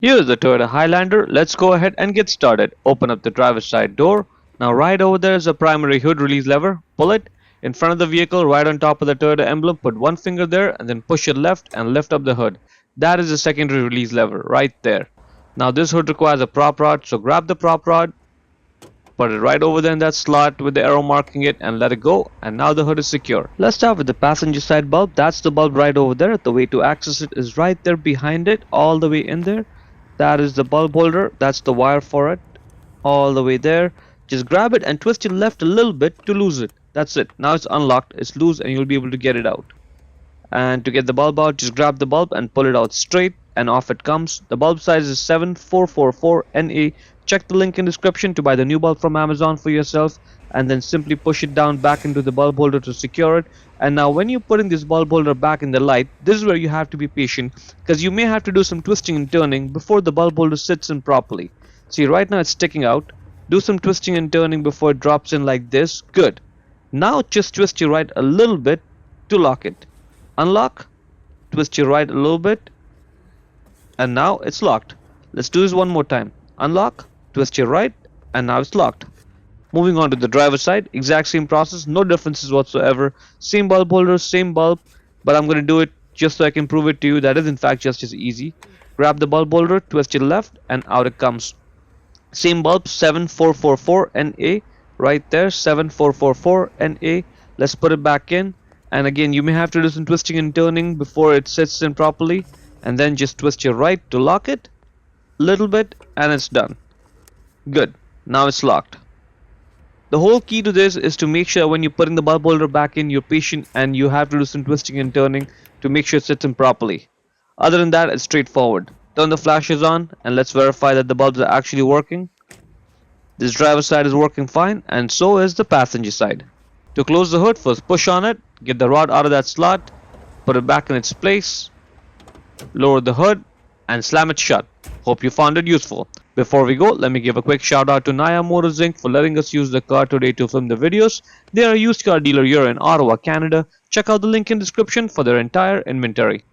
Here's the Toyota Highlander. Let's go ahead and get started. Open up the driver's side door. Now right over there is a primary hood release lever. Pull it. In front of the vehicle, right on top of the Toyota emblem, put one finger there and then push it left and lift up the hood. That is the secondary release lever right there. Now this hood requires a prop rod, so grab the prop rod, put it right over there in that slot with the arrow marking it and let it go, and now the hood is secure. Let's start with the passenger side bulb. That's the bulb right over there. The way to access it is right there behind it, all the way in there. That is the bulb holder. That's the wire for it, all the way there. Just grab it and twist it left a little bit to lose it. That's it. Now it's unlocked, it's loose, and you'll be able to get it out. And to get the bulb out, just grab the bulb and pull it out straight, and off it comes. The bulb size is 7444 NA. Check the link in description to buy the new bulb from Amazon for yourself, and then simply push it down back into the bulb holder to secure it. And now when you're putting this bulb holder back in the light, this is where you have to be patient, because you may have to do some twisting and turning before the bulb holder sits in properly. See, right now it's sticking out. Do some twisting and turning before it drops in like this. Good. Now just twist your right a little bit to lock it. Unlock, twist your right a little bit, and now it's locked. Let's do this one more time. Unlock, twist your right, and now it's locked. Moving on to the driver's side, exact same process, no differences whatsoever. Same bulb holder, same bulb, but I'm going to do it just so I can prove it to you that is in fact just as easy. Grab the bulb holder, twist it left, and out it comes. Same bulb, 7444 NA, right there, 7444 NA. Let's put it back in. And again, you may have to do some twisting and turning before it sits in properly, and then just twist your right to lock it little bit, and it's done. Good. Now it's locked. The whole key to this is to make sure when you're putting the bulb holder back in, you're patient and you have to do some twisting and turning to make sure it sits in properly. Other than that, it's straightforward. Turn the flashes on and let's verify that the bulbs are actually working. This driver's side is working fine, and so is the passenger side. To close the hood, first push on it, get the rod out of that slot, put it back in its place, lower the hood, and slam it shut. Hope you found it useful. Before we go, let me give a quick shout out to Naya Motors Inc. for letting us use the car today to film the videos. They are a used car dealer here in Ottawa, Canada. Check out the link in description for their entire inventory.